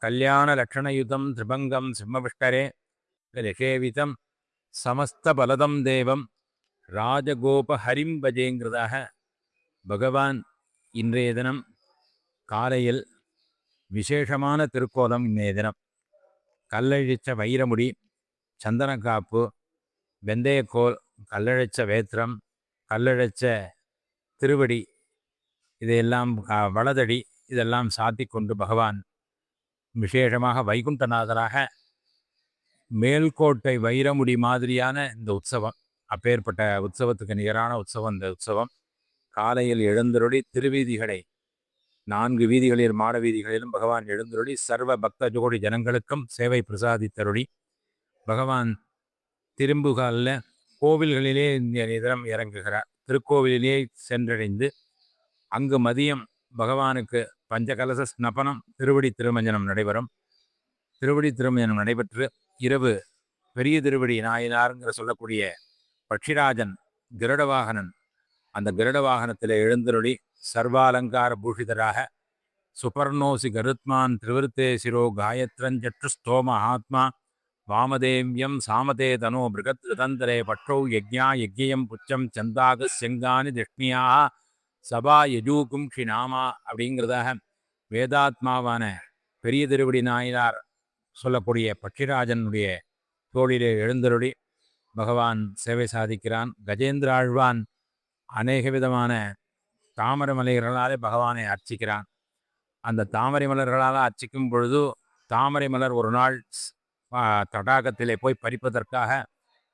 கல்யாணலக்ஷணயுதம் திரிபங்கம் சிம்மவிஷ்டரே நிஷேவிதம் சமஸ்தபலதம் தேவம் ராஜகோபஹரிம் பஜேங்கிறதாக பகவான் இன்றைய தினம் காலையில் விசேஷமான திருக்கோலம். இன்றைய தினம் கல்லழிச்ச வைரமுடி, சந்தனக்காப்பு, வெந்தயக்கோல், கல்லழைச்ச வேத்திரம், கல்லழைச்ச திருவடி, இதையெல்லாம் வலதடி இதெல்லாம் சாத்தி கொண்டு பகவான் விசேஷமாக வைகுண்டநாதராக மேல்கோட்டை வைரமுடி மாதிரியான இந்த உற்சவம், அப்பேற்பட்ட உற்சவத்துக்கு நிகரான உற்சவம் இந்த உற்சவம். காலையில் எழுந்தருளி திருவீதிகளை 4 வீதிகளில் மாட வீதிகளிலும் பகவான் எழுந்தருளி சர்வ பக்த ஜோடி ஜனங்களுக்கும் சேவை பிரசாதித்தருளி பகவான் திரும்புகாலில் கோவில்களிலே இந்த தினம் இறங்குகிறார். திருக்கோவிலிலே சென்றடைந்து அங்கு மதியம் பகவானுக்கு பஞ்சகலச ஸ்நபனம், திருவடி திருமஞ்சனம் நடைபெறும். திருவடி திருமஞ்சனம் நடைபெற்று இரவு பெரிய திருவடி நாயனாருங்கிற சொல்லக்கூடிய பட்சிராஜன் கருடவாகனன், அந்த கருடவாகனத்தில் எழுந்தருளி சர்வாலங்கார பூஷிதராக சுபர்ணோசி கருத்மான் திருவிருத்தே சிரோ காயத்ரஞ்சற்று ஸ்தோம ஆத்மா வாமதேவியம் சாமதே தனோ பிருகத் தந்தரே பற்றௌ யஜ்ஞா யஜ்யம் புச்சம் சந்தாக செங்கானி திஷ்ணியாக சபா யஜூகும் ஷிநாமா அப்படிங்கிறதாக வேதாத்மாவான பெரிய திருவடி நாயனார் சொல்லக்கூடிய பட்சிராஜனுடைய தோளிலே எழுந்தருளி பகவான் சேவை சாதிக்கிறான். கஜேந்திர ஆழ்வான் அநேக விதமான தாமரை மலர்களாலே பகவானை அர்ச்சிக்கிறான். அந்த தாமரை மலர்களால் அர்ச்சிக்கும் பொழுது தாமரை மலர் ஒரு நாள் தடாகத்திலே போய் பறிப்பதற்காக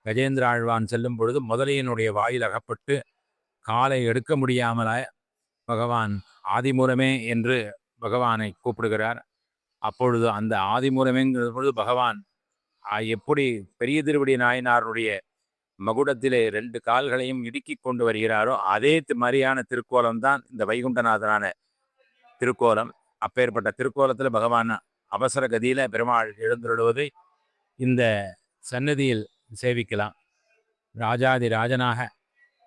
கஜேந்திர ஆழ்வான் செல்லும் பொழுது முதலையினுடைய வாயில் அகப்பட்டு காலை எடுக்க முடியாமல பகவான் ஆதிமூலமே என்று பகவானை கூப்பிடுகிறார். அப்பொழுது அந்த ஆதிமூலமேங்கிற பொழுது பகவான் எப்படி பெரிய திருவடி நாயனாருடைய மகுடத்திலே 2 கால்களையும் இடுக்கி கொண்டு வருகிறாரோ அதே மாதிரியான திருக்கோலம் தான் இந்த வைகுண்டநாதனான திருக்கோலம். அப்பேற்பட்ட திருக்கோலத்தில் பகவான் அவசர கதியில் பெருமாள் எழுந்தருளுவதை இந்த சன்னதியில் சேவிக்கலாம். ராஜாதி ராஜனாக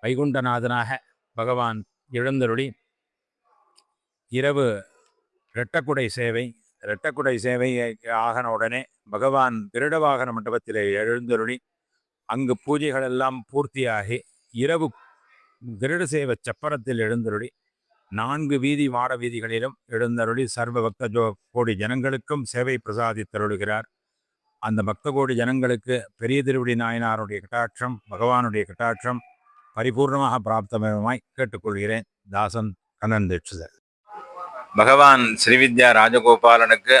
வைகுண்டநாதனாக பகவான் எழுந்தருளி இரவு இரட்டக்குடை சேவை, இரட்டக்குடை சேவை ஆகன உடனே பகவான் திருடவாகன மண்டபத்தில் எழுந்தருளி அங்கு பூஜைகள் எல்லாம் பூர்த்தியாகி இரவு கிருட சேவை சப்பரத்தில் எழுந்தருளி 4 வீதி மாட வீதிகளிலும் எழுந்தருளி சர்வ பக்த கோடி ஜனங்களுக்கும் சேவை பிரசாதித்தருளுகிறார். அந்த பக்த கோடி ஜனங்களுக்கு பெரிய திருவடி நாயனாருடைய கட்டாட்சம், பகவானுடைய கட்டாட்சம் பரிபூர்ணமாக பிராப்தமாய் கேட்டுக்கொள்கிறேன். தாசன் கண்ணன் தீட்சிதர். பகவான் ஸ்ரீவித்யா ராஜகோபாலனுக்கு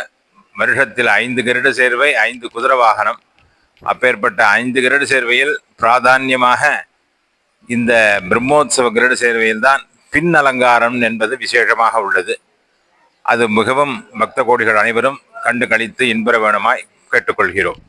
வருஷத்தில் 5 கருட சேர்வை, 5 குதிரை வாகனம். அப்பேற்பட்ட 5 கருட சேர்வையில் பிராதான்யமாக இந்த பிரம்மோத்சவ கருட சேர்வையில் தான் பின் அலங்காரம் என்பது விசேஷமாக உள்ளது. அது மிகவும் பக்த கோடிகள் அனைவரும் கண்டு கழித்து இன்பெற வேணுமாய் கேட்டுக்கொள்கிறோம்.